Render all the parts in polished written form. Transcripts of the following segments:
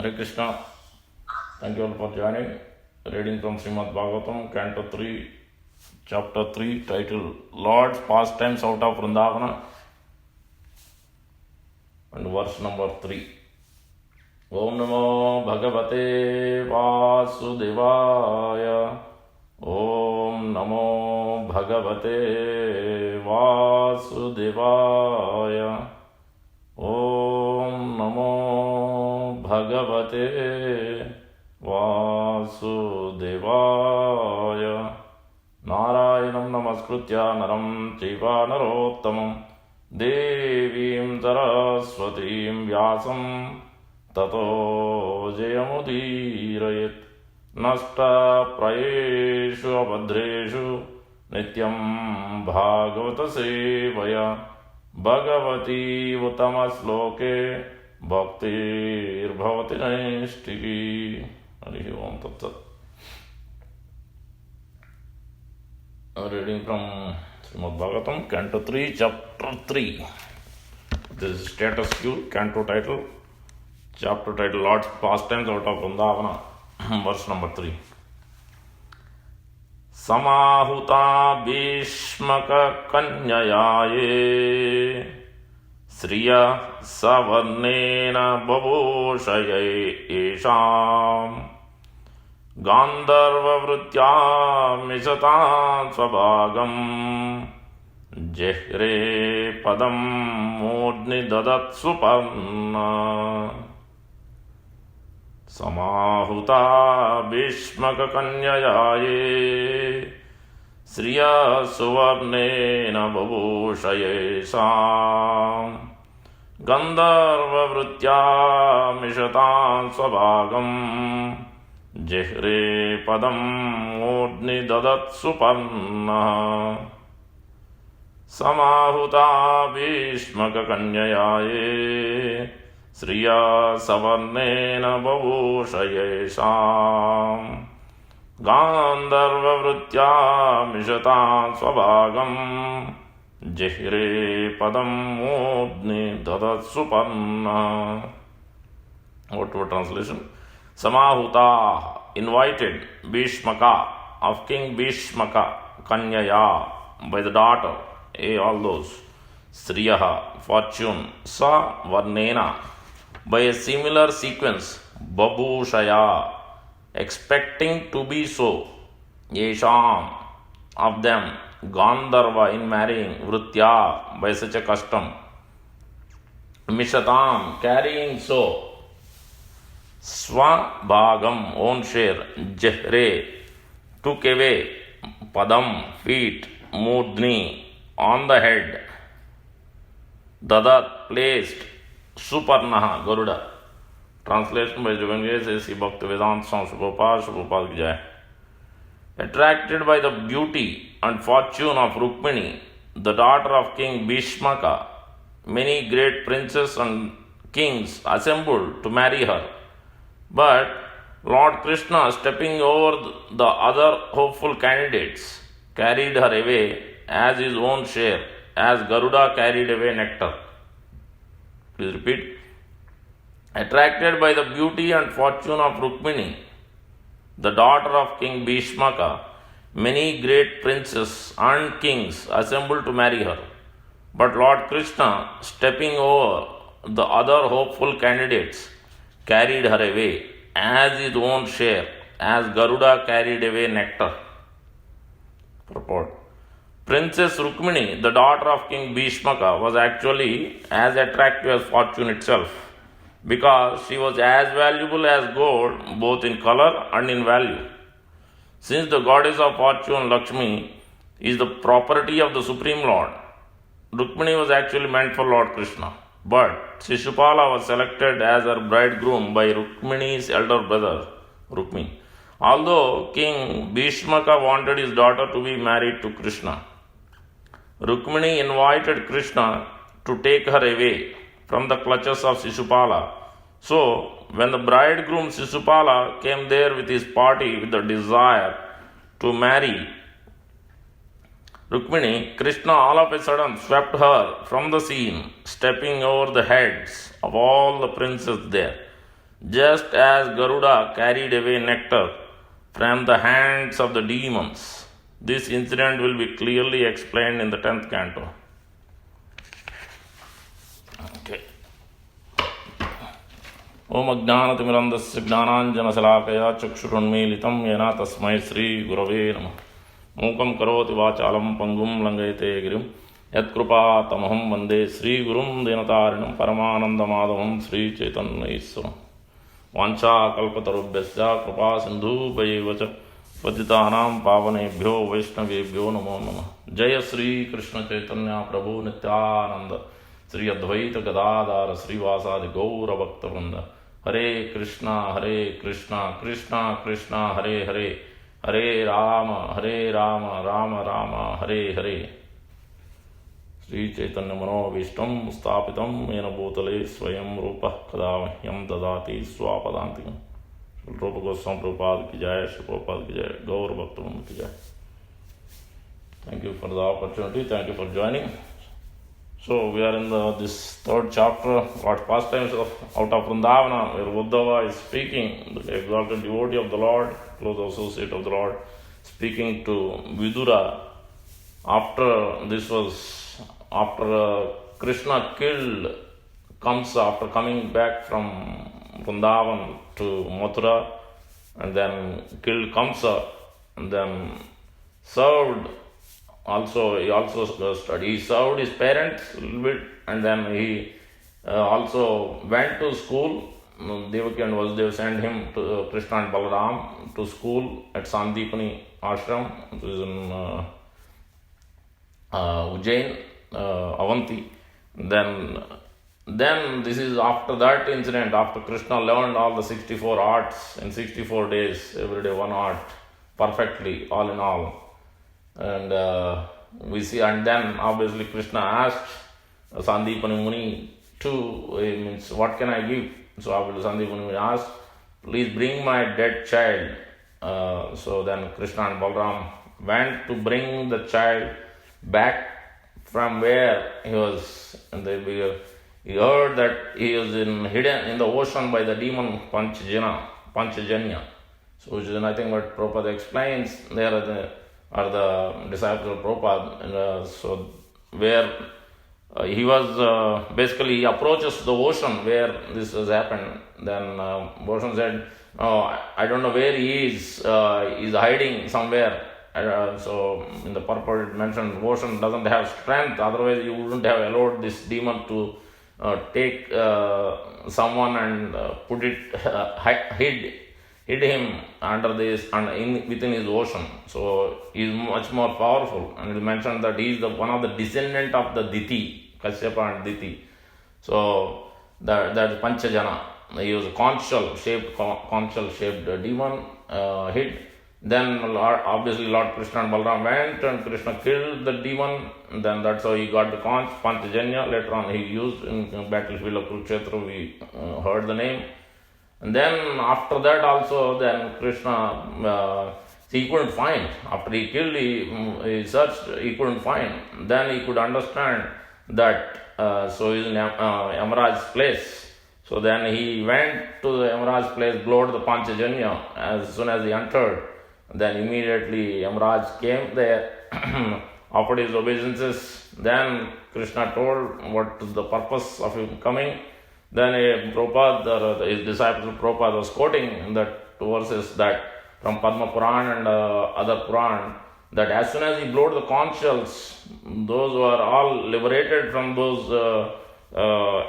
Hare Krishna. Thank you all for joining. Reading from Srimad Bhagavatam, Canto 3, Chapter 3, titled Lord's Pastimes Out of Vrindavana, and verse number 3. Om Namo Bhagavate Vasudevaya. Om Namo Bhagavate Vasudevaya. Om Namo Bhagavate Vasudevaya. Narayanam Namaskritya Naram Chaiva Narottamam Devim Saraswatim Vyasam Tato Jayamudirayet. Nasta Prayeshu Abhadreshu Nityam Bhagavata Sevaya Bhagavati Uttama Sloke Bhaktir Bhavati Naistiki. Hari Om Tat Sat. Reading from Srimad Bhagavatam, Canto 3, Chapter 3. This is status quo, Canto title, Chapter title, Lord's Pastimes Out of Vrindavana, verse number 3. Samahuta Bhishmaka Kanyayaye Sriya Savarnena Baboshaye Esham Gandharva Vritya Misatan Svabhagam Jehre Padam Modni Dadat Suparna. Samahuta Bhishmaka Kanyayaye Sriya Suvarnena Babushaye Sam Gandharva Vritya Mishatan Svabhagam Jehre Padam Modni Dadat Suparna. Samahuta Bhishmaka Kanyayaye Sriya Savarnena Babushaye Sam Gandharva Vritya Mishatan Svabhagam Jehre Padam Modni Dadat Suparna. What translation? Samahuta, invited, Bhishmaka, of King Bhishmaka, Kanyaya, by the daughter, all those, Sriyaha, fortune, Sa Varnena, by a similar sequence, Babhushaya, expecting to be so, Yesham, of them, Gandharva, in marrying, Vritya, by such a custom, Mishatam, carrying so, Svabhagam, own share, Jehre, took away, Padam, feet, Mudni, on the head, Dadat, placed, Suparnaha, Garuda. Translation by Juvenges A.C. Bhaktivedanta Swami Shubhopal ki Jai. Attracted by the beauty and fortune of Rukmini, the daughter of King Bhishmaka, many great princes and kings assembled to marry her. But Lord Krishna, stepping over the other hopeful candidates, carried her away as his own share, as Garuda carried away nectar. Please repeat. Attracted by the beauty and fortune of Rukmini, the daughter of King Bhishmaka, many great princes and kings assembled to marry her. But Lord Krishna, stepping over the other hopeful candidates, carried her away as his own share, as Garuda carried away nectar. Purport. Princess Rukmini, the daughter of King Bhishmaka, was actually as attractive as fortune itself, because she was as valuable as gold, both in color and in value. Since the goddess of fortune, Lakshmi, is the property of the Supreme Lord, Rukmini was actually meant for Lord Krishna. But Shishupala was selected as her bridegroom by Rukmini's elder brother, Rukmini. Although King Bhishmaka wanted his daughter to be married to Krishna, Rukmini invited Krishna to take her away from the clutches of Shishupala. So, when the bridegroom Shishupala came there with his party with the desire to marry Rukmini, Krishna all of a sudden swept her from the scene, stepping over the heads of all the princes there. just as Garuda carried away nectar from the hands of the demons. This incident will be clearly explained in the 10th canto. Okay. Om Ajnanatimirandasya Jnananjanasalakaya Chakshurunmilitam Yena Tasmai Sri Gurave Namah. Mukam Karoti Vachalam Pangum Langayate Girim Yatkrupa Tamaham Vande Sri Gurum Dinatarinam Paramananda Madhavam Sri Chaitanya Iswaram. Vancha Kalpatarubhyasya Kripa Sindhu Bhayevacha Patitanam Pavanebhyo Vaishnavebhyo Namo Namah. Jaya Sri Krishna Chaitanya Prabhu Nityananda Sri Advaita Gadadhara Sri Vasadi Gaura Bhakta Vrinda. Hare Krishna Krishna Krishna Hare Hare Hare Rama Rama Rama Hare Hare. Sri Chaitanya Mano Vishtam Stapitam Mena Bhutale Swayam Rupa Kadavahyam Dadati Swapadantikam. Rupa Goswami Prabhupada ki jai, Shri Prabhupada ki jai, Gaur Bhaktivinoda ki jai. Thank you for the opportunity, thank you for joining. So we are in this third chapter, what pastimes out of Vrindavana, where Uddhava is speaking, the exalted devotee of the Lord, close associate of the Lord, speaking to Vidura. After Krishna killed Kamsa, after coming back from Vrindavan to Mathura, and then killed Kamsa, and then served. He also studied. He served his parents a little bit, and then he also went to school. Devaki and Vasudeva sent him to Krishna and Balaram to school at Sandipani Ashram, which is in Ujjain, Avanti. Then this is after that incident, after Krishna learned all the 64 arts in 64 days, every day one art, perfectly, all in all. And we see, and then obviously Krishna asked Sandipani Muni means what can I give? So obviously Sandipani Muni asked, please bring my dead child. So then Krishna and Balaram went to bring the child back from where he was. And he heard that he was hidden in the ocean by the demon Panchajanya. So which is nothing but Prabhupada explains, there are the disciples of Prabhupada. So where he was, basically he approaches the ocean where this has happened. Then ocean said, oh, I don't know where he is. He's hiding somewhere. So in the purport it mentioned ocean doesn't have strength, otherwise you wouldn't have allowed this demon to take someone and hid him under this and within his ocean. So he is much more powerful, and it mentioned that he is one of the descendant of the Diti, Kashyapa and Diti. So that Panchajana, he was a conch shaped demon, hid. Then obviously Lord Krishna and Balaram went, and Krishna killed the demon. And then that's how he got the conch, Panchajanya. Later on he used in battlefield of Kurukshetra, we heard the name. And then after that also, then Krishna, he couldn't find. After he killed, he searched, he couldn't find. Then he could understand that, so he's in Yamaraj's place. So then he went to the Yamaraj's place, blowed the Panchajanya. As soon as he entered, then immediately Yamaraj came there, offered his obeisances. Then Krishna told what is the purpose of him coming. Then Prabhupada, his disciple Prabhupada was quoting in that verses that from Padma Puran and other Puran, that as soon as he blowed the conch shells, those were all liberated from those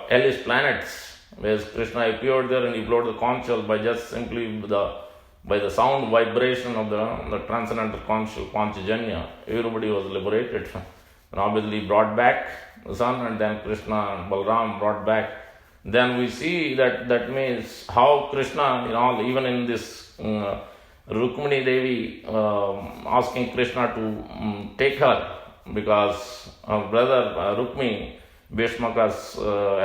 hellish planets. Whereas Krishna appeared there and he blowed the conch shells by just simply by the sound vibration of the transcendental conch shell, Panchajanya. Everybody was liberated. And obviously brought back the son, and then Krishna and Balaram brought back. Then we see that means how Krishna, even in this Rukmini Devi asking Krishna to take her, because her brother Rukmini, Bhishmaka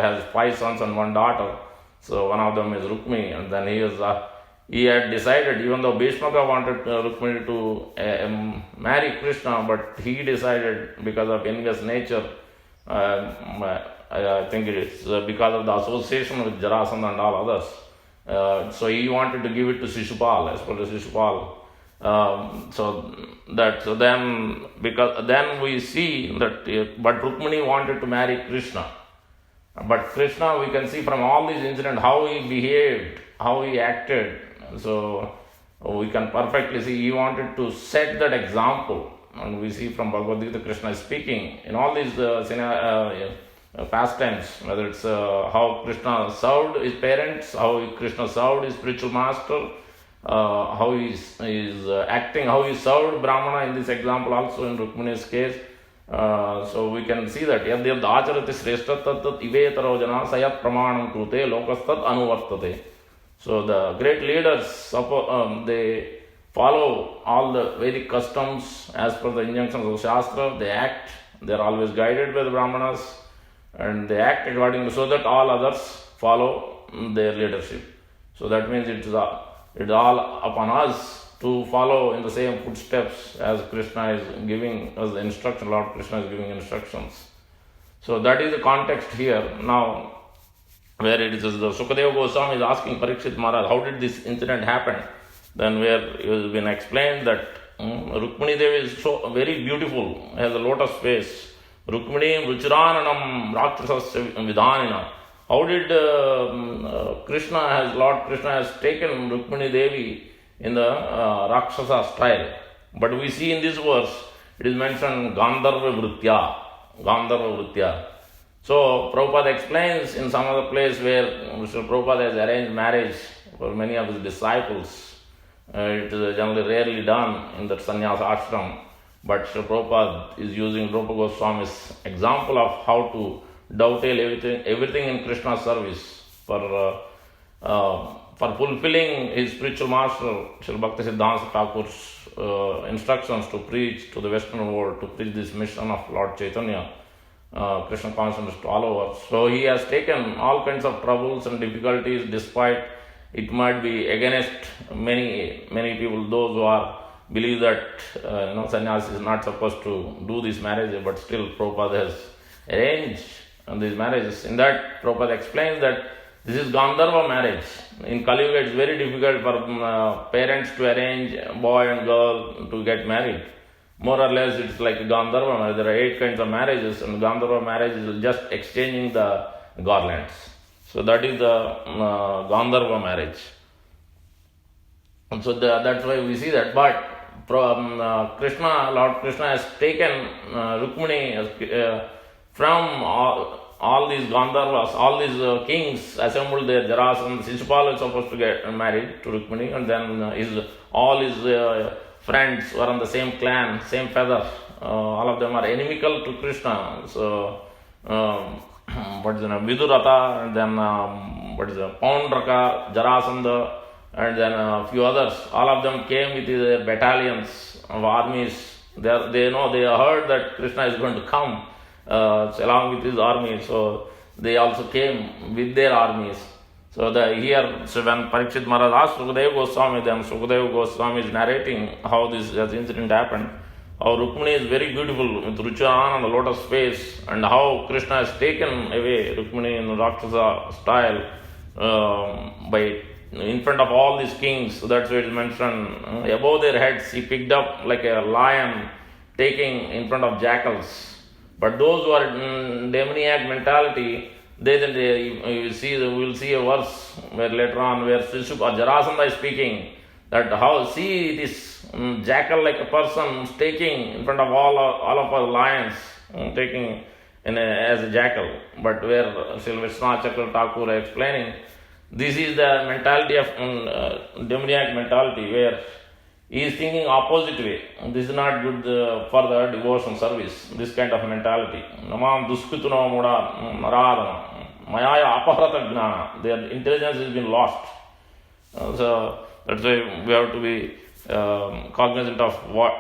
has 5 sons and 1 daughter. So one of them is Rukmini, and then he had decided, even though Bhishmaka wanted Rukmini to marry Krishna, but he decided because of envious nature, I think it is because of the association with Jarasandha and all others. So he wanted to give it to Shishupal, as per Shishupal. So then, because then we see that, but Rukmini wanted to marry Krishna. But Krishna, we can see from all these incidents how he behaved, how he acted. So we can perfectly see he wanted to set that example. And we see from Bhagavad Gita, Krishna is speaking in all these pastimes, whether it's how Krishna served his parents, how Krishna served his spiritual master, how he is acting, how he served Brahmana in this example also in Rukmini's case. So we can see that yad acharati shrestha tat ivetaro jana sayat pramanam krute lokastat anuvartate. So the great leaders, they follow all the Vedic customs as per the injunctions of Shastra. They act, they are always guided by the Brahmanas, and they act accordingly so that all others follow their leadership. So that means it's all upon us to follow in the same footsteps as Krishna is giving us the instruction, Lord Krishna is giving instructions. So that is the context here. Now, where it is the Sukadeva Goswami is asking Parikshit Maharaj, how did this incident happen? Then where it has been explained that Rukmini Devi is so very beautiful, has a lotus face. Rukmini Ruchirananam Rakshasasya Vidhanina. How did Lord Krishna has taken Rukmini Devi in the Rakshasa style? But we see in this verse, it is mentioned Gandharva Vritya. So Prabhupada explains in some other place where Mr. Prabhupada has arranged marriage for many of his disciples. It is generally rarely done in the sannyasa ashram, but Sri Prabhupada is using Rupa Goswami's example of how to dovetail everything in Krishna's service for fulfilling his spiritual master, Sri Bhakti Siddhanta Thakur's instructions to preach to the Western world, to preach this mission of Lord Chaitanya, Krishna consciousness to all over. So he has taken all kinds of troubles and difficulties, despite it might be against many people, those who believe that sannyasi is not supposed to do this marriage, but still Prabhupada has arranged these marriages. In that, Prabhupada explains that this is Gandharva marriage. In Kali Yuga, it's very difficult for parents to arrange boy and girl to get married. More or less, it's like Gandharva marriage. There are 8 kinds of marriages, and Gandharva marriage is just exchanging the garlands. So that is the Gandharva marriage. And so that's why we see that. But Lord Krishna has taken Rukmini from all these Gandharvas, all these kings assembled there. Jarasandha, Shishupal is supposed to get married to Rukmini, and then all his friends were on the same clan, same feather. All of them are inimical to Krishna. So Vidurata, and then Paundraka, Jarasandha, and then a few others. All of them came with their battalions of armies. They heard that Krishna is going to come along with his army. So they also came with their armies. So when Parikshit Maharaj asked Sukadeva Goswami, then Sukadeva Goswami is narrating how this incident happened. How Rukmini is very beautiful with Ruchiran and the lotus face, and how Krishna has taken away Rukmini in Rakshasa style in front of all these kings. So that's why it is mentioned above their heads he picked up like a lion taking in front of jackals. But those who are demoniac mentality, we will see a verse where later on where Jarasandha is speaking that how see this jackal like a person taking in front of all of us lions, taking as a jackal. But where Sri Vishwanath Chakra Thakur explaining, this is the mentality of demoniac mentality, where he is thinking opposite way. This is not good for the devotion service, this kind of mentality. Namam duskutuna muda naradana mayaya apahrata gnana. Their intelligence has been lost. So that's why we have to be cognizant of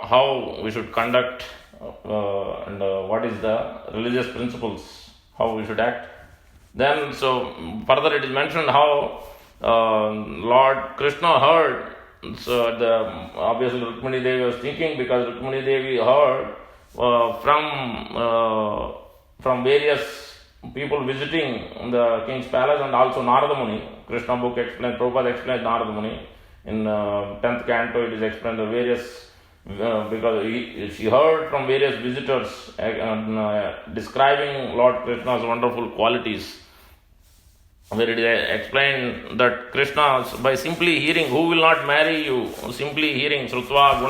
how we should conduct and what is the religious principles, how we should act. Then, so further it is mentioned how Lord Krishna heard. So obviously Rukmini Devi was thinking, because Rukmini Devi heard from various people visiting the king's palace, and also Narada Muni. Krishna book explains, Prabhupada explains Narada Muni. In 10th canto, it is explained the various, because she heard from various visitors describing Lord Krishna's wonderful qualities, where it is explained that Krishna, by simply hearing, who will not marry you, simply hearing, Srutva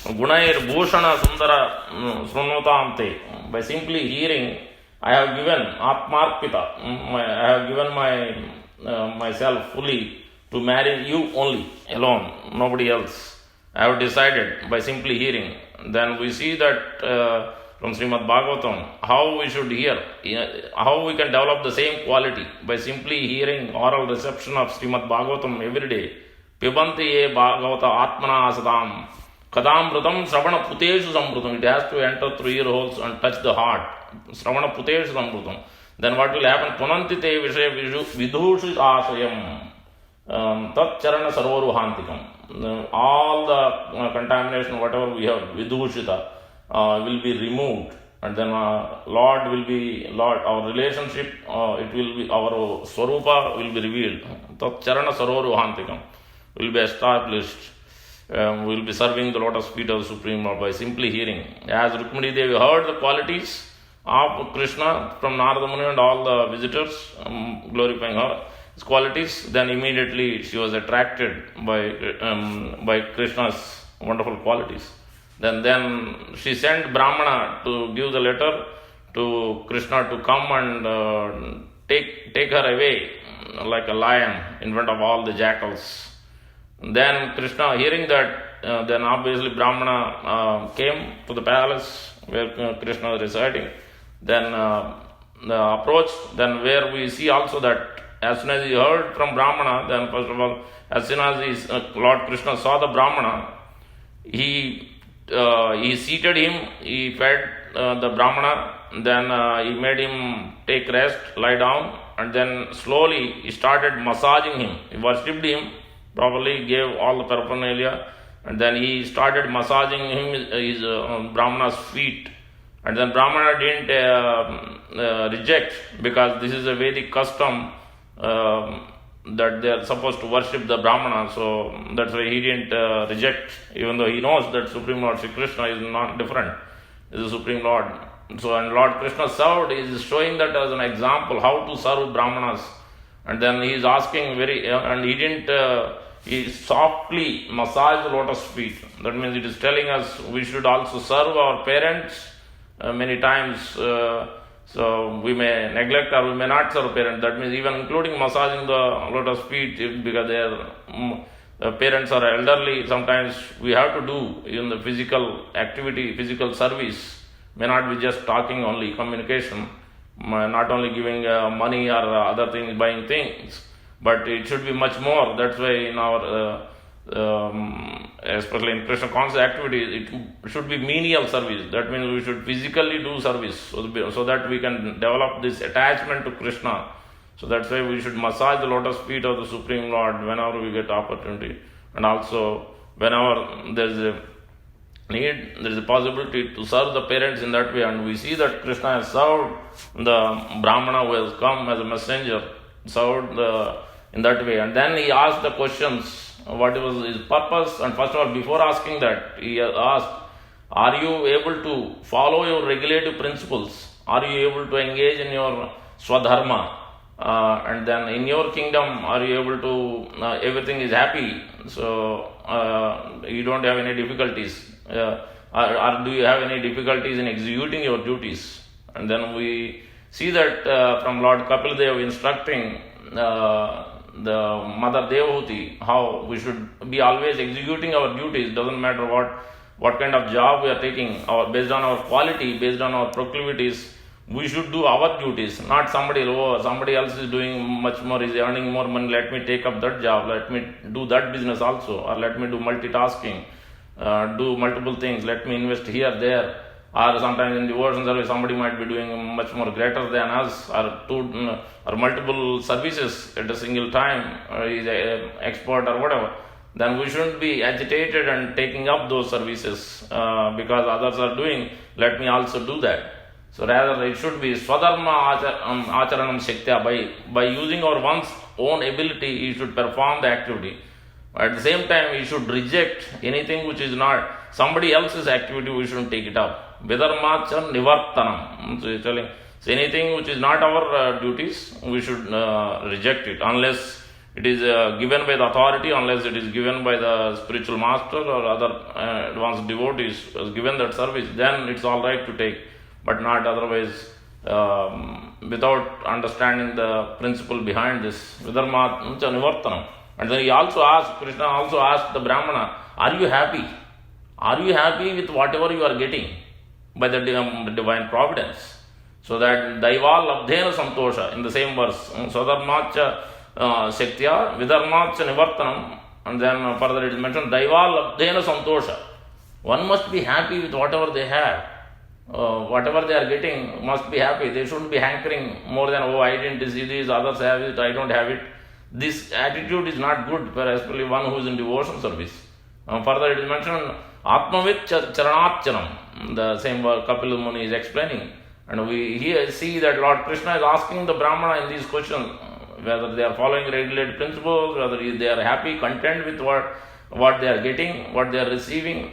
Gunair Bhushana Sundara Srunotamte, by simply hearing, I have given Atmarpita, I have given myself fully to marry you only, alone, nobody else. I have decided by simply hearing. Then we see that from Srimad Bhagavatam, how we should hear, how we can develop the same quality by simply hearing oral reception of Srimad Bhagavatam every day. Pibanti ye Bhagavata Atmana Asadam Kadamrutam Sravana Puteshu Samrutam. It has to enter through ear holes and touch the heart. Sravana Puteshu Samrutam. Then what will happen? Punantite Vishay Vidhushit Asayam. Tat Charana Sarvaruhantikam. All the contamination, whatever we have, Vidhushita, will be removed. And then Lord will be, Lord, our relationship, it will be, our Swarupa will be revealed. Tat Charana Sarvaruhantikam will be established. We will be serving the lotus feet of the Supreme Lord by simply hearing. As Rukmini Devi heard the qualities of Krishna from Narada Muni and all the visitors glorifying her, his qualities, then immediately she was attracted by Krishna's wonderful qualities. Then she sent Brahmana to give the letter to Krishna to come and take her away like a lion in front of all the jackals. Then Krishna, hearing that, then obviously Brahmana came to the palace where Krishna was residing. Then approached, then where we see also that as soon as he heard from Brahmana, then first of all, as soon as Lord Krishna saw the Brahmana, he seated him, he fed the Brahmana, then he made him take rest, lie down, and then slowly he started massaging him. He worshipped him properly, gave all the paraphernalia, and then he started massaging him, his Brahmana's feet. And then Brahmana didn't reject, because this is a Vedic custom that they are supposed to worship the Brahmana, so that's why he didn't reject, even though he knows that Supreme Lord Sri Krishna is not different, is the Supreme Lord. So, and Lord Krishna served, is showing that as an example how to serve Brahmanas. And then he is asking and he didn't, he softly massaged the lotus feet. That means it is telling us we should also serve our parents many times. So we may neglect or we may not serve parents. That means even including massaging the lotus feet, because the parents are elderly, sometimes we have to do even the physical activity, physical service. May not be just talking only, communication, not only giving money or other things, buying things, but it should be much more. That's why in our especially in Krishna conscious activities, it should be menial service. That means we should physically do service so that we can develop this attachment to Krishna. So that's why we should massage the lotus feet of the Supreme Lord whenever we get opportunity, and also whenever there is a need, there is a possibility to serve the parents in that way. And we see that Krishna has served the Brahmana who has come as a messenger, served in that way. And then he asked the questions, what was his purpose. And first of all, before asking that, he asked, are you able to follow your regulative principles? Are you able to engage in your swadharma? And then in your kingdom, are you able to, everything is happy, so you don't have any difficulties, or do you have any difficulties in executing your duties? And then we see that from Lord Kapil Dev instructing the Mother Devahuti how we should be always executing our duties. Doesn't matter what kind of job we are taking, based on our quality, based on our proclivities, we should do our duties, not somebody else is doing much more, is earning more money, let me take up that job, let me do that business also, or let me do multitasking, do multiple things, let me invest here, there. Or sometimes in devotion service, somebody might be doing much more greater than us, or multiple services at a single time, or is an expert or whatever. Then we shouldn't be agitated and taking up those services because others are doing, let me also do that. So rather it should be Swadharma Acharanam Shaktya. By using our one's own ability, he should perform the activity. At the same time, he should reject anything which is not somebody else's activity, we shouldn't take it up. Vidarmacha Nivartanam. So he's telling, so anything which is not our duties, we should reject it unless it is given by the authority, unless it is given by the spiritual master or other advanced devotees has given that service, then it's all right to take, but not otherwise without understanding the principle behind this. Vidarmacha Nivartanam. And then he also asked, Krishna also asked the Brahmana, are you happy? Are you happy with whatever you are getting by the divine providence? So that Daiva Labdhena Santosha, in the same verse, Swadharmacha Shaktya, Vidarmacha Nivartanam, and then further it is mentioned, Daiva Labdhena Santosha. One must be happy with whatever they have. Whatever they are getting must be happy. They shouldn't be hankering more than, oh, I didn't see this, others have it, I don't have it. This attitude is not good for especially one who is in devotion service. Further it is mentioned, Atmavit Charanachanam, the same Kapil Muni is explaining. And we here see that Lord Krishna is asking the Brahmana in these questions, whether they are following regulated principles, whether they are happy, content with what they are getting, what they are receiving.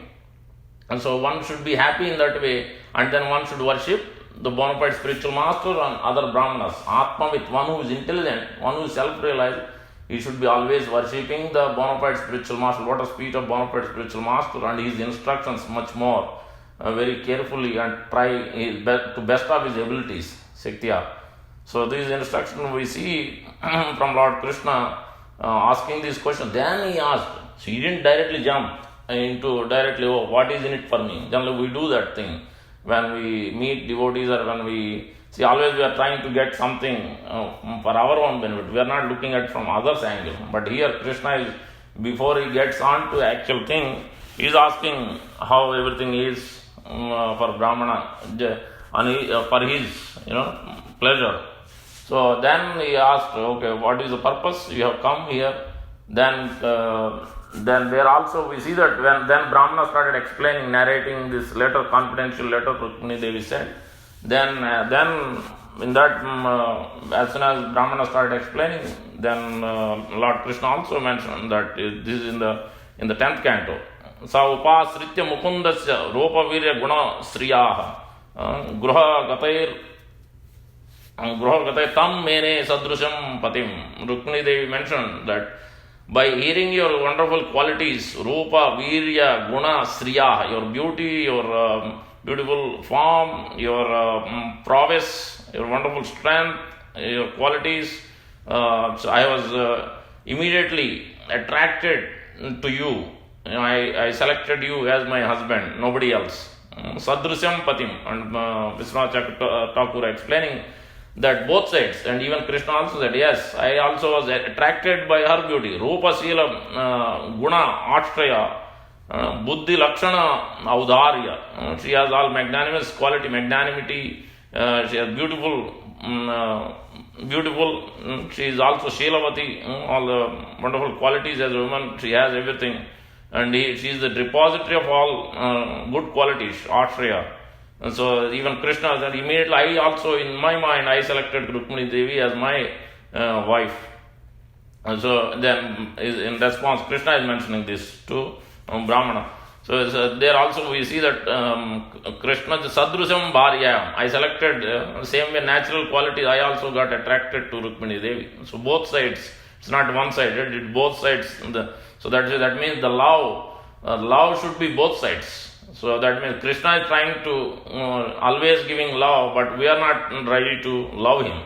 And so one should be happy in that way, and then one should worship the bona fide spiritual master and other Brahmanas. Atma, with one who is intelligent, one who is self-realized, he should be always worshipping the bona fide spiritual master, lotus feet of bona fide spiritual master, and his instructions much more, very carefully, and try his best, to best of his abilities, Shaktya. So these instructions we see from Lord Krishna asking these questions. Then he asked, so he didn't directly jump into oh, what is in it for me? Generally we do that thing. When we meet devotees or when we see, always we are trying to get something for our own benefit. We are not looking at it from others' angle. But here Krishna is, before he gets on to the actual thing, he is asking how everything is for Brahmana for his pleasure. So then he asked, okay, what is the purpose? You have come here. Then there also we see that when then Brahmana started explaining, narrating this letter, confidential letter Rukmini Devi sent. Then in that as soon as Brahmana started explaining, then Lord Krishna also mentioned that this is in the 10th canto. Sa upasritya mukundasya ropa virya guna sriyaha gruha gatay tam mene sadrusham patim. Rukmini Devi mentioned that by hearing your wonderful qualities, Rupa, Virya, Guna, Sriya, your beauty, your beautiful form, your prowess, your wonderful strength, your qualities, so I was immediately attracted to you. I selected you as my husband, nobody else. Sadrusyam Patim, and Vishwanath Thakur explaining that both sides, and even Krishna also said, yes, I also was attracted by her beauty. Rupa Sila Guna Ashtraya Buddhi Lakshana Audharya. She has all magnanimous quality, magnanimity, she has beautiful, she is also Shilavati, all the wonderful qualities as a woman, she has everything. And she is the repository of all good qualities, Ashtraya. And so even Krishna said, immediately I also, in my mind, I selected Rukmini Devi as my wife. And so then in response, Krishna is mentioning this to Brahmana. So there also we see that Krishna, Sadrusam Bharya, I selected same way natural qualities, I also got attracted to Rukmini Devi. So both sides, it's not one-sided, it's both sides. So that means the love should be both sides. So that means Krishna is trying to always giving love, but we are not ready to love him.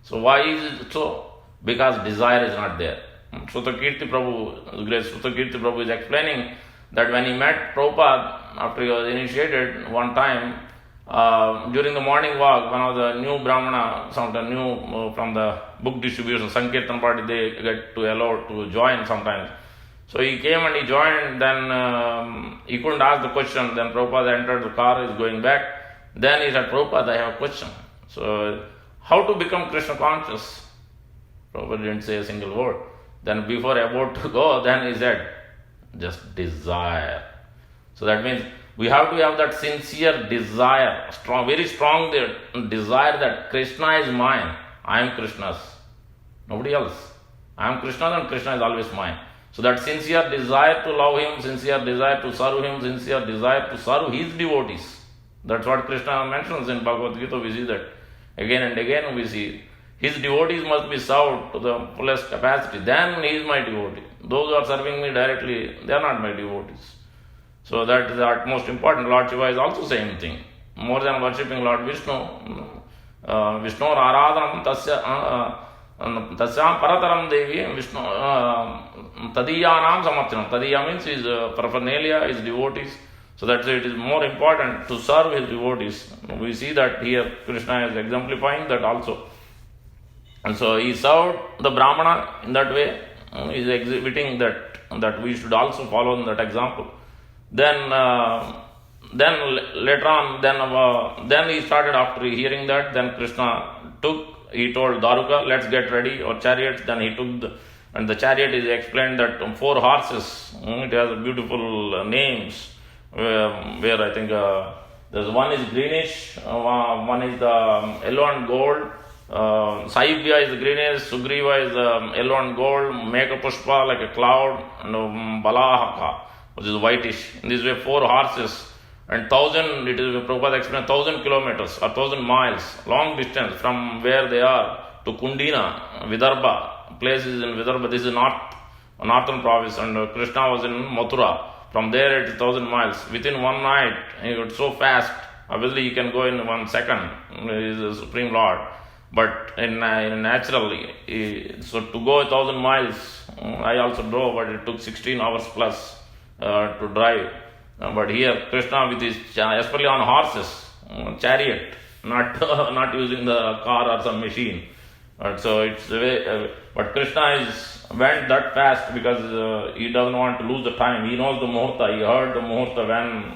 So why is it so? Because desire is not there. Sutakirti Prabhu, great Sutakirti Prabhu is explaining that when he met Prabhupada after he was initiated one time, during the morning walk, one of the new Brahmana, some of the new from the book distribution, Sankirtan party, they get to allow to join sometimes. So he came and he joined, then he couldn't ask the question, then Prabhupada entered the car, is going back. Then he said, Prabhupada, I have a question. So, how to become Krishna conscious? Prabhupada didn't say a single word. Then before about to go, then he said, just desire. So that means We have to have that sincere desire, strong, very strong desire that Krishna is mine, I am Krishna's, nobody else. I am Krishna's and Krishna is always mine. So that sincere desire to love him, sincere desire to serve him, sincere desire to serve his devotees. That's what Krishna mentions in Bhagavad Gita. We see that again and again. We see his devotees must be served to the fullest capacity. Then he is my devotee. Those who are serving me directly, they are not my devotees. So that is the utmost important. Lord Shiva is also same thing. More than worshipping Lord Vishnu, Vishnu Aradhanam Tasyam Parataram Devi Vishnu Tadiyanam Samarthanam. Tadiya means his paraphernalia, his devotees. So that's it is more important to serve his devotees. We see that here Krishna is exemplifying that also. And so he served the Brahmana in that way. He is exhibiting that we should also follow in that example. Then later on, then he started, after hearing that, then Krishna he told Daruka, let's get ready, or chariots. Then he took and the chariot is explained that 4 horses, it has beautiful names, where I think there's one is greenish, one is the yellow and gold, Saibhya is greenish, Sugriva is yellow and gold, Meka Pushpa like a cloud, and Balahaka, which is whitish. In this way, 4 horses and 1,000, it is Prabhupada explained, 1,000 kilometers or 1,000 miles, long distance from where they are to Kundina, Vidarbha. Place is in Vidarbha. This is northern province, and Krishna was in Mathura. From there it is 1,000 miles. Within one night, he got so fast. Obviously, he can go in 1 second. He is the Supreme Lord. But in naturally, so to go 1,000 miles, I also drove, but it took 16 hours plus to drive. But here, Krishna with his, especially on horses, chariot, not using the car or some machine. So it's but Krishna went that fast because he doesn't want to lose the time. He knows the muhurta. He heard the muhurta when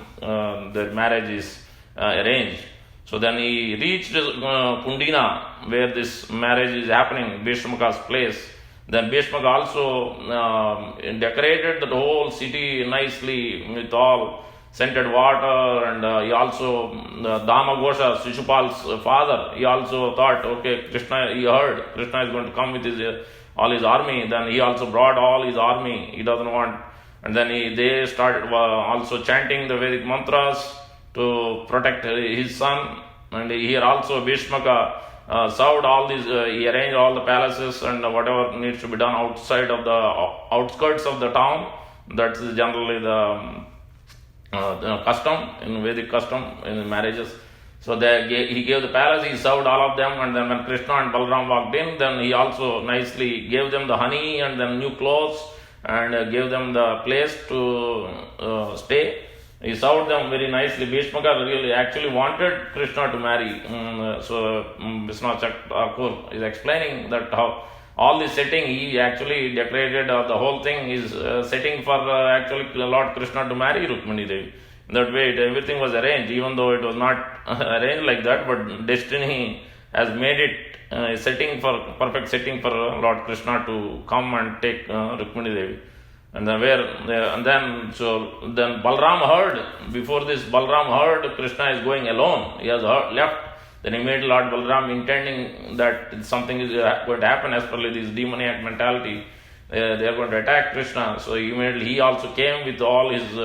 the marriage is arranged. So then he reached Kundina, where this marriage is happening, Bhishmaka's place. Then Bhishmaka also decorated the whole city nicely with all scented water, and he also, Dama Ghosha, Shishupal's father, he also thought, okay, Krishna, he heard Krishna is going to come with all his army. Then he also brought all his army. He doesn't want, and then they started also chanting the Vedic mantras to protect his son. And here also Bhishmaka served all these, he arranged all the palaces and whatever needs to be done outside of the outskirts of the town. That's generally the custom, in Vedic custom, in marriages. So he gave the palace, he served all of them, and then when Krishna and Balaram walked in, then he also nicely gave them the honey and then new clothes, and gave them the place to stay. He served them very nicely. Bhishmaka really actually wanted Krishna to marry. So Vishwanath Thakur is explaining that how all this setting, he actually decorated the whole thing is setting for actually Lord Krishna to marry Rukmini Devi. In that way, everything was arranged, even though it was not arranged like that, but destiny has made it perfect setting for Lord Krishna to come and take Rukmini Devi. And then then Balaram heard, before this Balaram heard Krishna is going alone. He has left. Then immediately Lord Balaram, intending that something is going to happen as per this demoniac mentality, they are going to attack Krishna. So immediately he also came with all his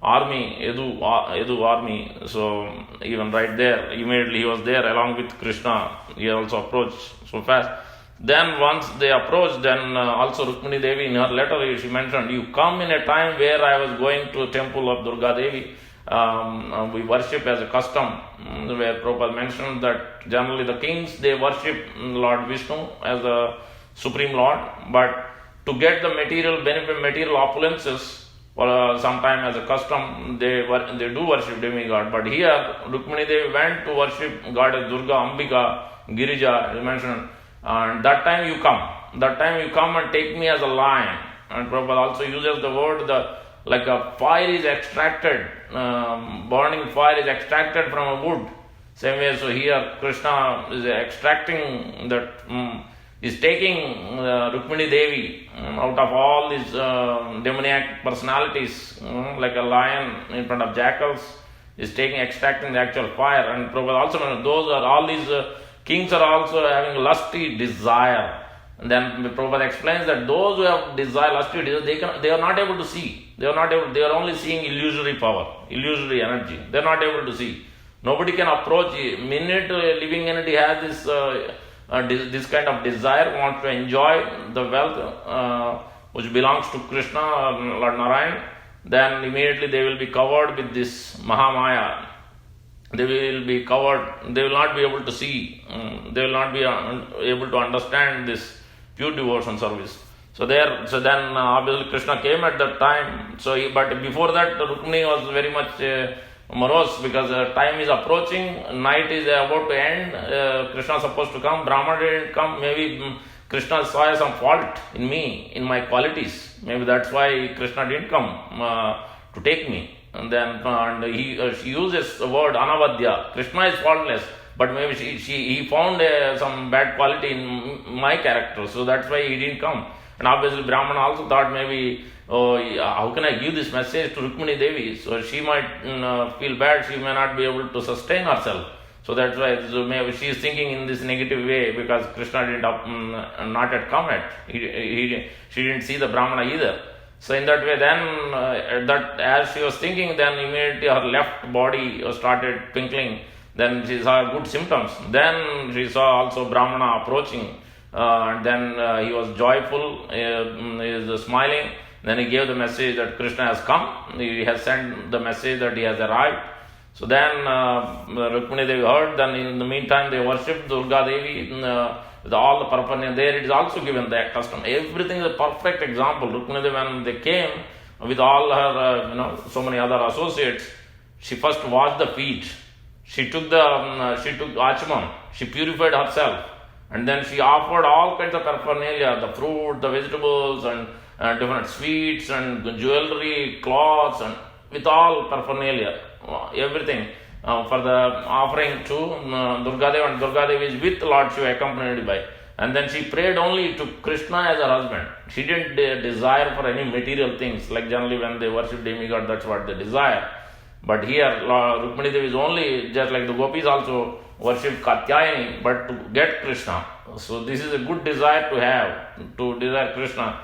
army, Edu army. So even right there, immediately he was there along with Krishna. He also approached so fast. Then once they approached, then also Rukmini Devi, in her letter she mentioned, you come in a time where I was going to a temple of Durga Devi. We worship as a custom, where Prabhupada mentioned that generally the kings, they worship Lord Vishnu as a Supreme Lord, but to get the material benefit, material opulences, sometime as a custom, they do worship demigod. But here, Rukmini Devi went to worship goddess Durga, Ambika, Girija, he mentioned, and that time you come and take me as a lion. And Prabhupada also uses the word, like a fire is extracted, burning fire is extracted from a wood. Same way, so here Krishna is extracting that is taking Rukmini Devi out of all these demoniac personalities, like a lion in front of jackals, is extracting the actual fire. And Prabhupada also mentioned, those are all these kings are also having lusty desire. And then Prabhupada explains that those who have desire, lusty desire, they are not able to see. They are only seeing illusory power, illusory energy. They are not able to see. Nobody can approach. Minute living entity has this kind of desire, wants to enjoy the wealth which belongs to Krishna or Lord Narayan, then immediately they will be covered with this Mahamaya. They will be covered, they will not be able to see, they will not be able to understand this pure devotion service. So then obviously Krishna came at that time. But before that, Rukmini was very much morose, because time is approaching, night is about to end, Krishna is supposed to come, Brahma didn't come, maybe Krishna saw some fault in me, in my qualities, maybe that's why Krishna didn't come to take me. And then she uses the word anavadya, Krishna is faultless, but maybe he found some bad quality in my character, so that's why he didn't come. And obviously Brahmana also thought maybe, how can I give this message to Rukmini Devi? So she might feel bad, she may not be able to sustain herself. So that's why maybe she is thinking in this negative way, because Krishna didn't not yet come yet. She didn't see the Brahmana either. So in that way, then as she was thinking, then immediately her left body started twinkling. Then she saw good symptoms. Then she saw also Brahmana approaching. And then he was joyful, he was smiling. Then he gave the message that Krishna has come. He has sent the message that he has arrived. So then Rukmini Devi heard. Then in the meantime they worshipped Durga Devi with all the paraphernalia. There it is also given that custom. Everything is a perfect example. Rukmini Devi, when they came with all her so many other associates, she first washed the feet. She took Achman. She purified herself. And then she offered all kinds of paraphernalia, the fruit, the vegetables, and different sweets, and jewelry, cloths, and with all paraphernalia, everything for the offering to Durgadev. And Durgadev is with Lord Shiva, accompanied by. And then she prayed only to Krishna as her husband. She didn't desire for any material things, like generally when they worship demigod, that's what they desire. But here, Rukmini Devi is only, just like the gopis also worship Katyayani, but to get Krishna. So this is a good desire to have, to desire Krishna.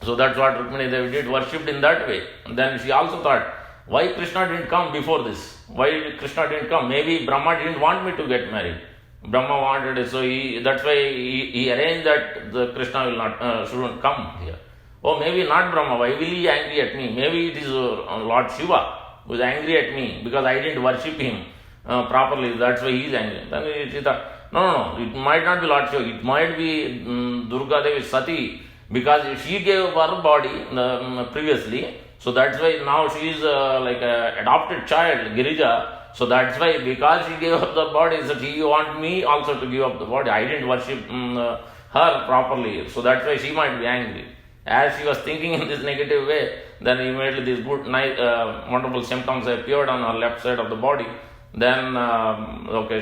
So that's what Rukmini Devi did, worshipped in that way. And then she also thought, why Krishna didn't come before this? Why Krishna didn't come? Maybe Brahma didn't want me to get married. Brahma wanted it, so that's why he arranged that the Krishna will not shouldn't come here. Oh, maybe not Brahma. Why will he angry at me? Maybe it is Lord Shiva who is angry at me because I didn't worship him properly. That's why he is angry. Then she thought, no, it might not be Lord Shiva. It might be Durga Devi Sati, because she gave her body previously. So that's why now she is like an adopted child, Girija. So that's why, because she gave up the body, so she want me also to give up the body. I didn't worship her properly. So that's why she might be angry. As she was thinking in this negative way, then immediately these good, nice, wonderful symptoms appeared on her left side of the body. Then,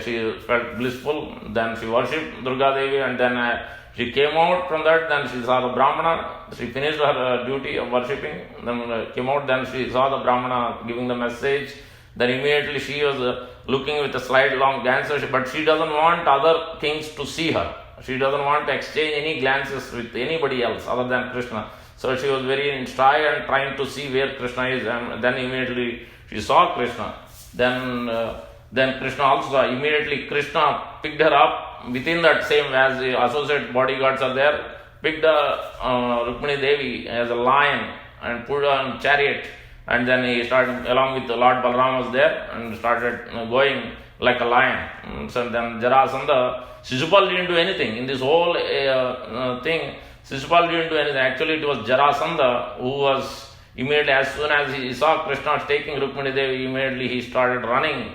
she felt blissful. Then she worshipped Durga Devi, and then she came out from that. Then she saw the Brahmana. She finished her duty of worshipping. Then came out. Then she saw the Brahmana giving the message. Then immediately she was looking with a slight long glance, but she doesn't want other kings to see her. She doesn't want to exchange any glances with anybody else other than Krishna. So she was very shy and trying to see where Krishna is, and then immediately she saw Krishna. Then Krishna also saw. Immediately Krishna picked her up within that same, as the associate bodyguards are there, picked Rukmini Devi as a lion and put her on chariot. And then he started, along with the Lord Balram was there, and started going like a lion. So then Jarasandha, Shishupal didn't do anything. In this whole thing, Shishupal didn't do anything. Actually, it was Jarasandha who was, immediately as soon as he saw Krishna taking Rukmini Devi, immediately he started running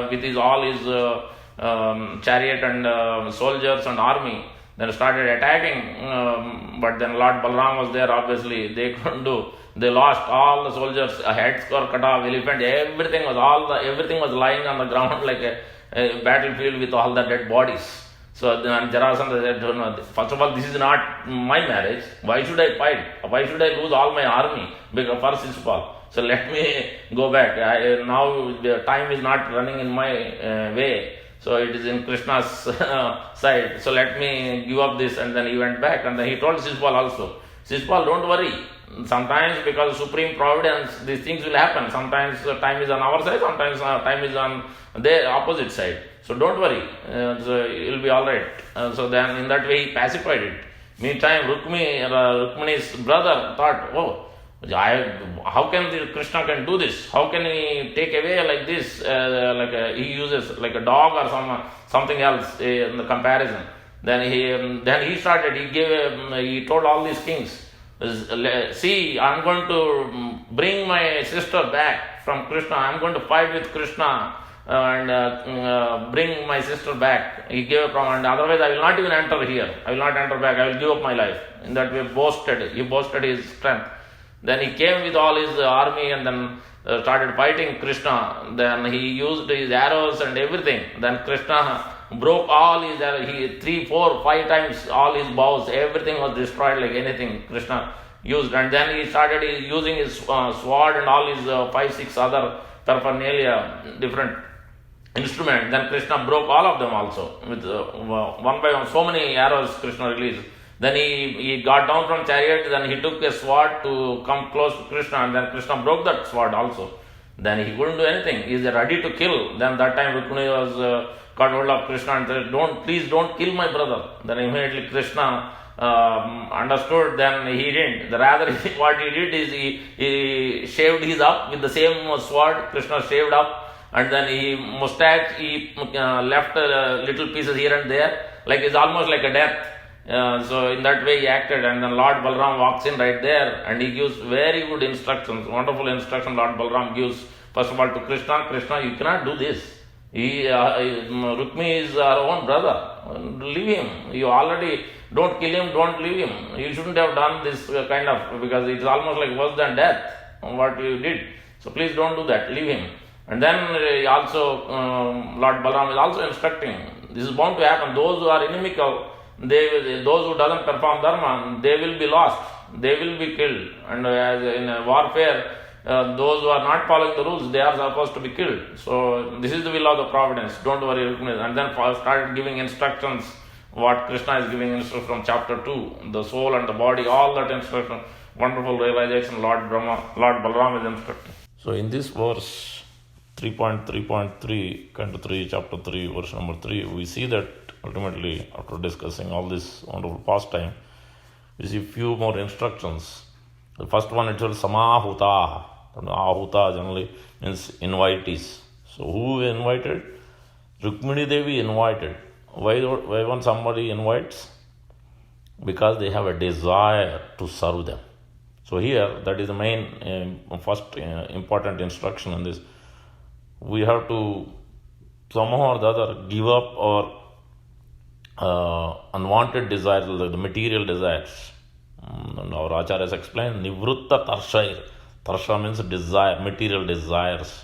with all his chariot and soldiers and army. Then started attacking, but then Lord Balram was there, obviously, they couldn't do. They lost all the soldiers, heads were cut off, elephant, everything was lying on the ground like a battlefield with all the dead bodies. So then Jarasandha said, no, first of all, this is not my marriage. Why should I fight? Why should I lose all my army because for Shishupal? So let me go back. Now the time is not running in my way. So it is in Krishna's side. So let me give up this. And then he went back. And then he told Shishupal also, Shishupal, don't worry. Sometimes because Supreme Providence, these things will happen. Sometimes time is on our side, sometimes time is on the opposite side. So don't worry, so it will be alright. So then in that way he pacified it. Meantime, Rukmini's brother thought, oh, how can Krishna can do this? How can he take away like this? He uses like a dog or something else in the comparison. Then he started. He told all these kings, see, I'm going to bring my sister back from Krishna. I'm going to fight with Krishna and bring my sister back. He gave a promise, and otherwise I will not even enter here. I will not enter back. I will give up my life. In that way, he boasted his strength. Then he came with all his army and then started fighting Krishna. Then he used his arrows and everything. Then Krishna broke all his arrows. 3, 4, 5 times all his bows. Everything was destroyed like anything Krishna used. And then he started using his sword and all his 5, 6 other paraphernalia, different instruments. Then Krishna broke all of them also. With one by one, so many arrows Krishna released. Then he got down from chariot, then he took a sword to come close to Krishna, and then Krishna broke that sword also. Then he couldn't do anything. He is ready to kill. Then that time Rukmini was got hold of Krishna and said, please don't kill my brother. Then immediately Krishna understood, then he didn't. Rather, what he did is he shaved his up with the same sword. Krishna shaved up, and then he mustache, he left little pieces here and there, like it's almost like a death. So in that way he acted, and then Lord Balram walks in right there and he gives very good instructions, wonderful instruction Lord Balram gives. First of all to Krishna, you cannot do this. Rukmini is our own brother. Leave him. You already don't kill him, don't leave him. You shouldn't have done this kind of, because it's almost like worse than death what you did. So please don't do that. Leave him. And then also Lord Balram is also instructing. This is bound to happen. Those who are inimical, those who doesn't perform dharma, they will be lost, they will be killed. And as in warfare, those who are not following the rules, they are supposed to be killed. So this is the will of the providence. Don't worry, Rukmini. And then started giving instructions, what Krishna is giving instructions from chapter 2, the soul and the body, all that instruction, wonderful realization Lord Balram is instructing. So in this verse 3.3.3, Canto 3, chapter 3, verse number 3, we see that ultimately, after discussing all this wonderful pastime, we see few more instructions. The first one itself, Samahuta. Ahuta generally means invitees. So who invited? Rukmini Devi invited. Why when somebody invites? Because they have a desire to serve them. So here, that is the main first important instruction in this. We have to somehow or the other give up our unwanted desires, the material desires. And our acharyas explain, Nivrutta Tarshair. Tarsha means desire, material desires,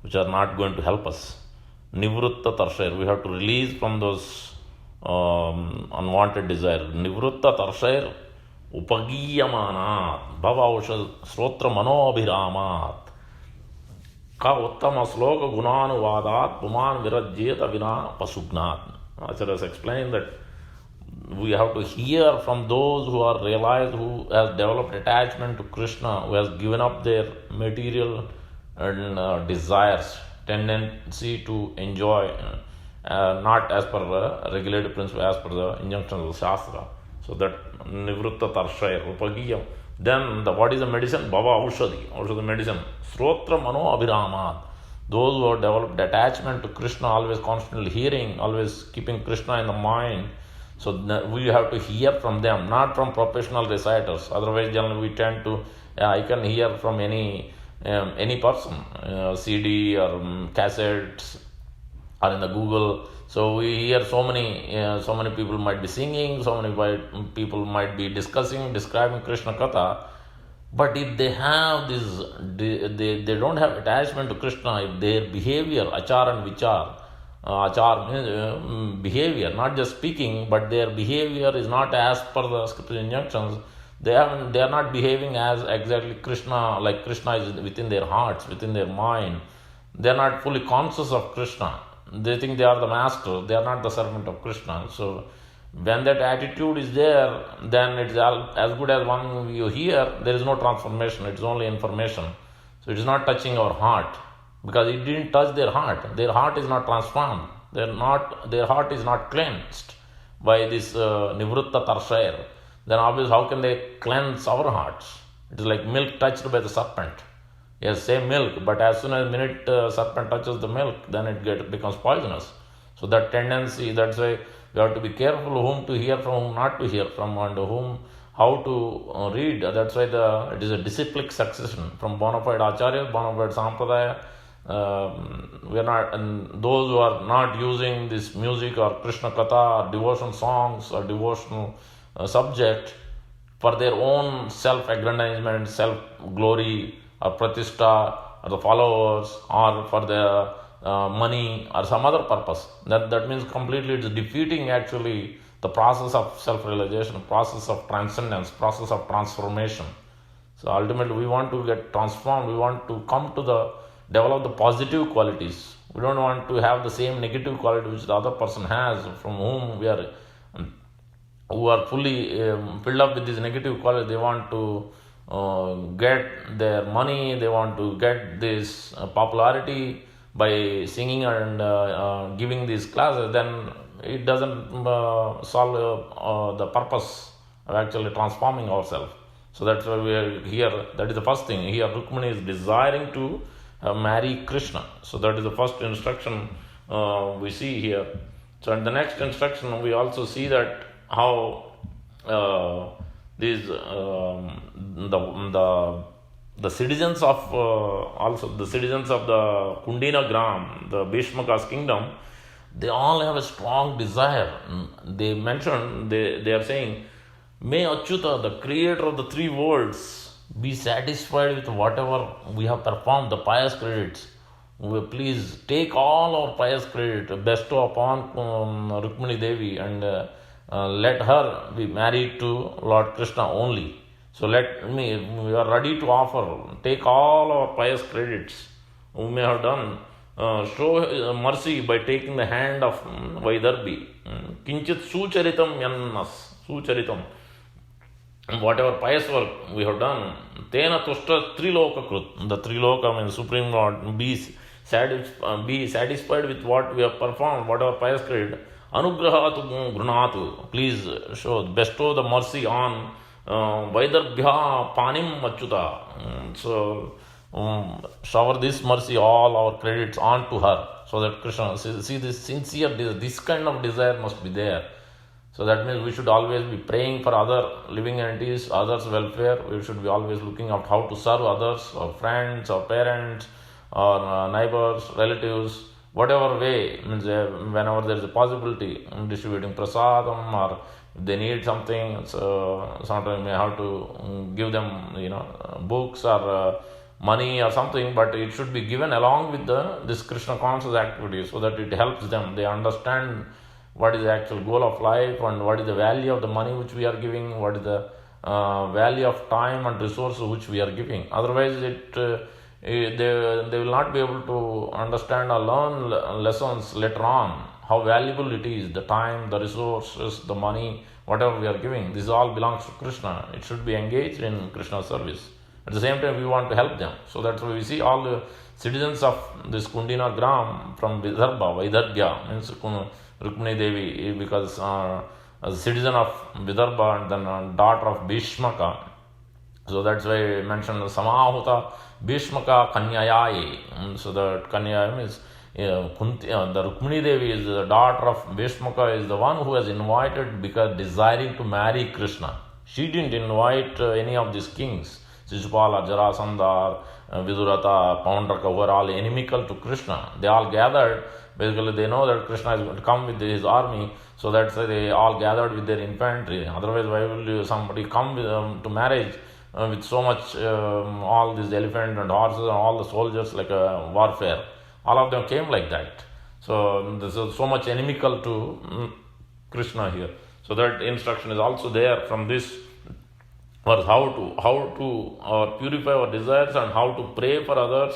which are not going to help us. Nivrutta Tarshair. We have to release from those unwanted desires. Nivrutta Tarshair Upagiyamanat Bhava Ushad Srotra Manobhiramat Ka Uttama Sloka Gunanuvadat Puman Virajyeta Vina Pasugnat. Acharyas explain that we have to hear from those who are realized, who has developed attachment to Krishna, who has given up their material and desires, tendency to enjoy, not as per regulated principle, as per the injunctions of the Shastra. So that Nivrutta Tarshaya, Upagiyam. Then what is the medicine? Bhava Aushadhi medicine. Srotra Mano Abhiramat. Those who have developed attachment to Krishna, always constantly hearing, always keeping Krishna in the mind. So we have to hear from them, not from professional reciters. Otherwise, generally we tend to, I can hear from any person, CD or cassettes or in the Google. So we hear so many people might be singing, so many people might be describing Krishna Katha. But if they have this, they don't have attachment to Krishna, if their behavior, achar and vichar, Achar means behavior, not just speaking, but their behavior is not as per the scriptural injunctions. They are not behaving as exactly Krishna, like Krishna is within their hearts, within their mind. They are not fully conscious of Krishna. They think they are the master, they are not the servant of Krishna. So when that attitude is there, then it's as good as one you hear, there is no transformation, it's only information. So it is not touching our heart, because it didn't touch their heart. Their heart is not transformed. Their heart is not cleansed by this Nivritta Tarshayar. Then obviously how can they cleanse our hearts? It is like milk touched by the serpent. Yes, same milk, but as soon as minute serpent touches the milk, then it becomes poisonous. So that tendency, that's why we have to be careful whom to hear from, whom not to hear from, and whom how to read. That's why it is a disciplic succession from bona fide acharya, bona fide sampradaya. We are not, and those who are not using this music or Krishna Katha or devotion songs or devotional subject for their own self-aggrandizement, self-glory or pratishta or the followers or for the money or some other purpose. That means completely it's defeating actually the process of self-realization, process of transcendence, process of transformation. So ultimately we want to get transformed, we want to come to develop the positive qualities. We don't want to have the same negative quality which the other person has, from whom who are fully filled up with this negative quality. They want to get their money, they want to get this popularity by singing and giving these classes. Then it doesn't solve the purpose of actually transforming ourselves. So that's why we are here. That is the first thing. Here Rukmini is desiring to marry Krishna. So that is the first instruction we see here. So in the next instruction we also see that how these the citizens of also the citizens of the Kundina Gram, the Bhishmaka's kingdom, they all have a strong desire. They mentioned, they are saying, may Achyuta, the creator of the three worlds, be satisfied with whatever we have performed, the pious credits. Please take all our pious credit, bestow upon Rukmini Devi, and let her be married to Lord Krishna only. So we are ready to offer, take all our pious credits we may have done. Show mercy by taking the hand of Vaidarbhi. Kinchit sucharitam yannas, sucharitam. Whatever pious work we have done, tena tushta triloka krut. The triloka means Supreme Lord, be satisfied with what we have performed, whatever pious credit. Anugrahatu grunatu. Please bestow the mercy on Vaidarbhya panim achyuta. So shower this mercy, all our credits onto her, so that Krishna, see this sincere, this kind of desire must be there. So that means we should always be praying for other living entities, others' welfare. We should be always looking at how to serve others, or friends, or parents, or neighbors, relatives, whatever way. Means whenever there is a possibility, distributing prasadam, or if they need something, so sometimes we may have to give them, books or money or something, but it should be given along with this Krishna conscious activity, so that it helps them. They understand what is the actual goal of life, and what is the value of the money which we are giving, what is the value of time and resources which we are giving. Otherwise they will not be able to understand or learn lessons later on, how valuable it is, the time, the resources, the money, whatever we are giving. This all belongs to Krishna. It should be engaged in Krishna's service. At the same time, we want to help them. So that's why we see all the citizens of this Kundina Gram from Vidarbha, Vaidarbhya, means Rukmini Devi, because as a citizen of Vidarbha and then daughter of Bhishmaka. So that's why I mentioned Samahuta Bhishmaka Kanyayaye. So that Kanyaya means the Rukmini Devi is the daughter of Bhishmaka, is the one who has invited because desiring to marry Krishna. She didn't invite any of these kings. Shishupala, Jarasandha, Vidurata, Paundraka, who are all inimical to Krishna. They all gathered. Basically, they know that Krishna is going to come with his army, so that's why they all gathered with their infantry. Otherwise, why will somebody come to marriage with so much, all these elephants and horses and all the soldiers, like a warfare? All of them came like that. So this is so much inimical to Krishna here. So that instruction is also there from this verse, how to purify our desires and how to pray for others,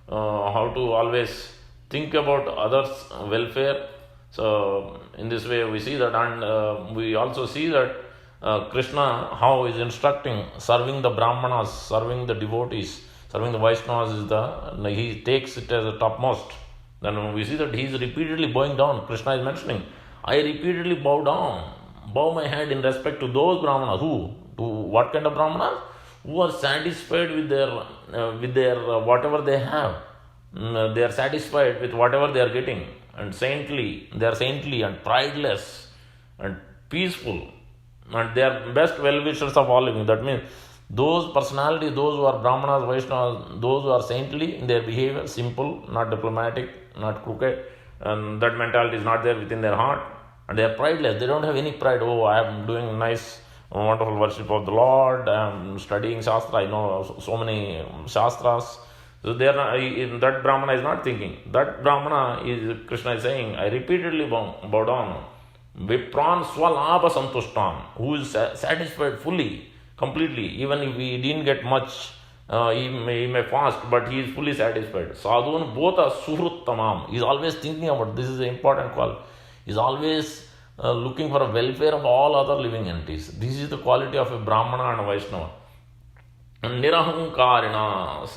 how to always think about others' welfare. So in this way we see that, and we also see that Krishna how is instructing serving the Brahmanas, serving the devotees, serving the Vaishnavas is he takes it as a topmost. Then we see that he is repeatedly bowing down. Krishna is mentioning, I repeatedly bow my head in respect to those Brahmanas. Who? To what kind of Brahmanas? Who are satisfied with their whatever they have. They are satisfied with whatever they are getting, and they are saintly and prideless and peaceful, and they are best well-wishers of all living. That means those personalities, those who are Brahmanas, Vaishnavas, those who are saintly in their behavior, simple, not diplomatic, not crooked, and that mentality is not there within their heart, and they are prideless. They don't have any pride. Oh, I am doing nice, wonderful worship of the Lord, I am studying Shastra, I know so many Shastras. So they are not, that Brahmana is not thinking. That Brahmana is, Krishna is saying, I repeatedly bow down. Vipran swalabha santushtam, who is satisfied fully, completely, even if he didn't get much, he may fast, but he is fully satisfied. Sadhuan bota suhruttamam, he is always thinking about, this is an important quality, he is always looking for a welfare of all other living entities. This is the quality of a Brahmana and a Vaishnava. Nirahankarina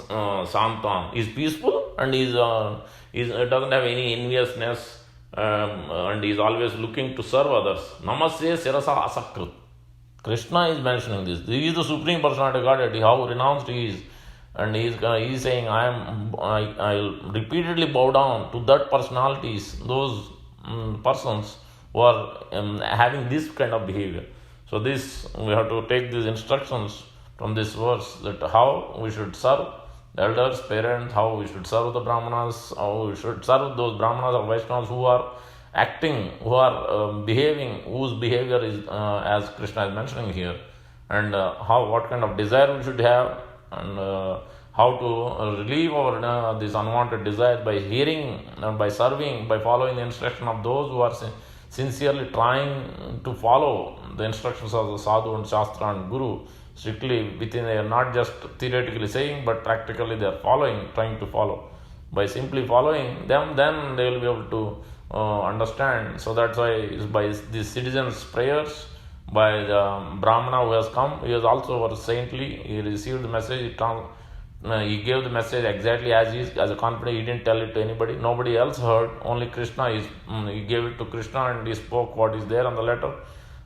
Santam is peaceful, and doesn't have any enviousness, and is always looking to serve others. Namasya Sirasa Asakrit. Krishna is mentioning this. This is the Supreme Personality of Godhead, how renounced he is. And he is saying, I'll repeatedly bow down to that personalities, those persons who are having this kind of behavior. So this, we have to take these instructions from this verse, that how we should serve the elders, parents, how we should serve the Brahmanas, how we should serve those Brahmanas or Vaishnavas who are acting, who are behaving, whose behavior is as Krishna is mentioning here, and what kind of desire we should have, and how to relieve our this unwanted desire by hearing, by serving, by following the instruction of those who are sincerely trying to follow the instructions of the Sadhu and Shastra and Guru strictly within. They are not just theoretically saying, but practically they are trying to follow. By simply following them, then they will be able to understand. So that's why by the citizens' prayers, by the Brahmana who has come, he is also saintly, he received the message, he gave the message exactly as is, as a confidence. He didn't tell it to anybody, nobody else heard, only Krishna. He gave it to Krishna and he spoke what is there on the letter.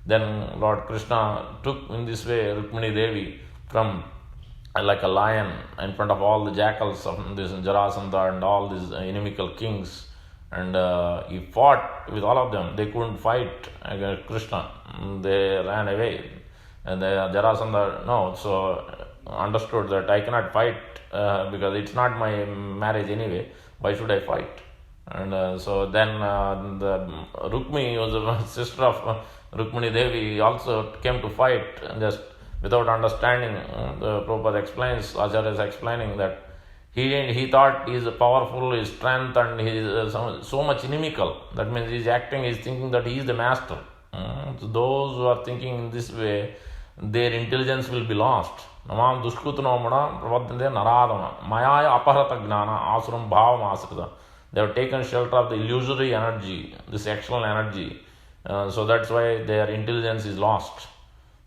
Then Lord Krishna took in this way Rukmini Devi from like a lion in front of all the jackals of this Jarasandha and all these inimical kings, and he fought with all of them. They couldn't fight against Krishna, they ran away, and the Jarasandha understood that I cannot fight because it's not my marriage anyway, why should I fight? And so then the Rukmini was a sister of Rukmini Devi, also came to fight, just without understanding. The Prabhupada explains, Acharya is explaining that he thought he is powerful, his strength, and he is so much inimical. That means he is acting, he is thinking that he is the master. So those who are thinking in this way, their intelligence will be lost. Namam dushkutanamana pravadante naradana mayaya aparata gnana asuram bhavam asrita. They have taken shelter of the illusory energy, this external energy. So that's why their intelligence is lost.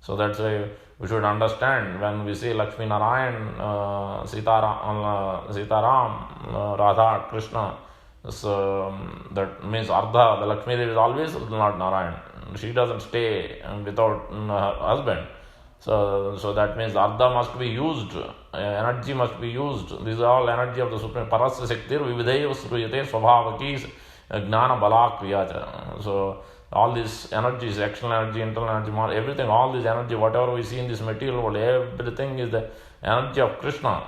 So that's why we should understand when we say Lakshmi Narayan, Sitaram, Radha, Krishna. So that means Ardha, the Lakshmi Devi is always Lord Narayan. She doesn't stay without her husband. So that means Ardha must be used, energy must be used. These are all energy of the Supreme. Parasya Shaktir Vivideva Sruyate Swabhavaki Gnana Bala Kriyacha. So all these energies, external energy, internal energy, everything, all this energy, whatever we see in this material world, everything is the energy of Krishna.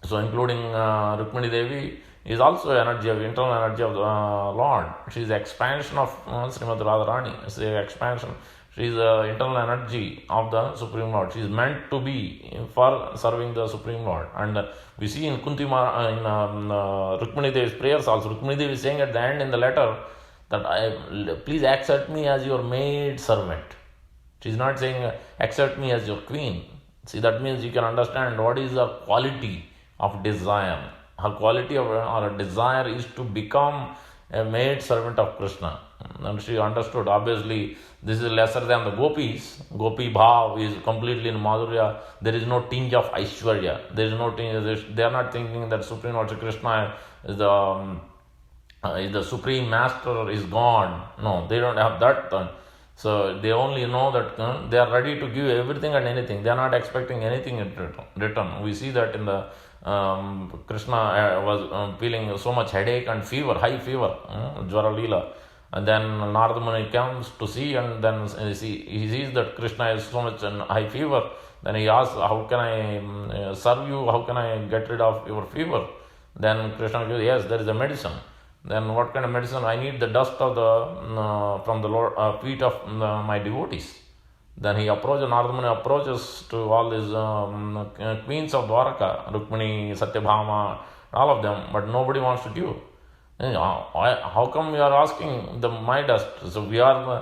So including Rukmini Devi is also energy of internal energy of the Lord. She is the expansion of Srimati Radharani. It's the expansion. She is the internal energy of the Supreme Lord. She is meant to be for serving the Supreme Lord. And we see in Rukmini Devi's prayers also, Rukmini Devi is saying at the end in the letter that please accept me as your maid servant. She is not saying accept me as your queen. See, that means you can understand what is the quality of desire. Her quality of her desire is to become a maid servant of Krishna. And she understood, obviously, this is lesser than the gopis. Gopi bhav is completely in Madhurya. There is no tinge of Aishwarya. There is no tinge. They are not thinking that Supreme Lord Krishna is the supreme master, is God. No, they don't have that. So they only know that they are ready to give everything and anything. They are not expecting anything in return. We see that in the Krishna was feeling so much headache and fever, high fever, Jwara Leela. And then Narada Muni comes to see, and then he sees that Krishna is so much in high fever. Then he asks, how can I serve you? How can I get rid of your fever? Then Krishna goes, yes, there is a medicine. Then what kind of medicine? I need the dust of from the Lord, feet of my devotees. Then he approaches, Narada Muni approaches to all these queens of Dwaraka, Rukmini, Satyabhama, all of them, but nobody wants to give. How come you are asking my dust? So we are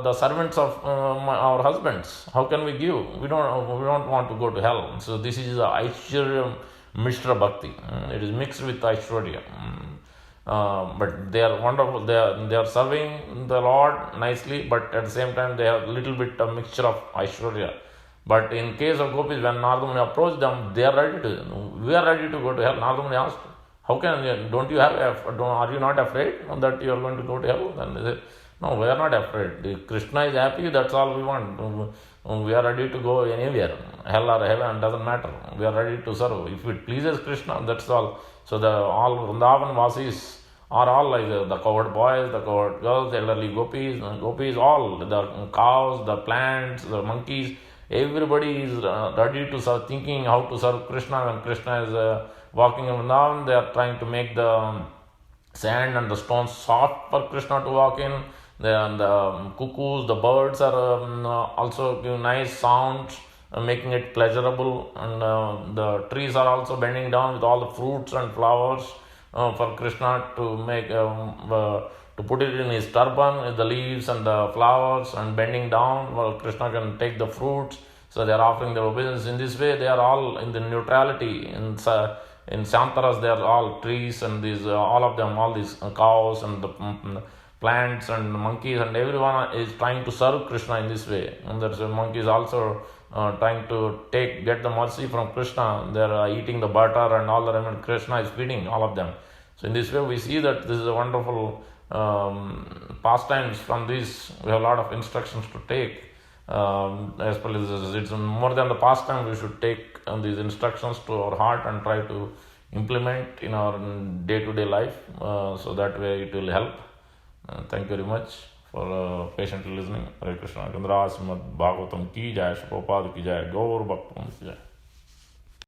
the servants of our husbands. How can we give? We don't want to go to hell. So this is the Aishwarya Mishra Bhakti. It is mixed with Aishwarya. But they are wonderful. They are serving the Lord nicely, but at the same time they have a little bit of mixture of Aishwarya. But in case of gopis, when Narada Muni approached them, we are ready to go to hell. Narada Muni asked, how can you, are you not afraid that you are going to go to hell? Then they said, no, we are not afraid. Krishna is happy, that's all we want. We are ready to go anywhere. Hell or heaven, doesn't matter. We are ready to serve. If it pleases Krishna, that's all. So all Vrindavan Vasis are all like the cowherd boys, the cowherd girls, the elderly gopis, all, the cows, the plants, the monkeys, everybody is ready to serve, thinking how to serve Krishna. When Krishna is walking in Vrindavan, they are trying to make the sand and the stones soft for Krishna to walk in. The cuckoos, the birds are also giving nice sounds, making it pleasurable, and the trees are also bending down with all the fruits and flowers for Krishna to make to put it in his turban with the leaves and the flowers and bending down while Krishna can take the fruits. So they are offering their obeisance. In this way, they are all in the neutrality. In Shantaras, they are all trees and these all of them, all these cows and the plants and monkeys, and everyone is trying to serve Krishna in this way. And there's monkeys also trying to get the mercy from Krishna. They are eating the butter and all the remnant. Krishna is feeding all of them. So in this way, we see that this is a wonderful pastimes. From this, we have a lot of instructions to take. As well as it's more than the pastime, we should take these instructions to our heart and try to implement in our day-to-day life. So that way it will help. Thank you very much for patiently listening. Hare Krishna. Gandhara Srimad Bhagavatam ki jai, Prabhupada ki jai, Gaur Bhaktavan ki jai.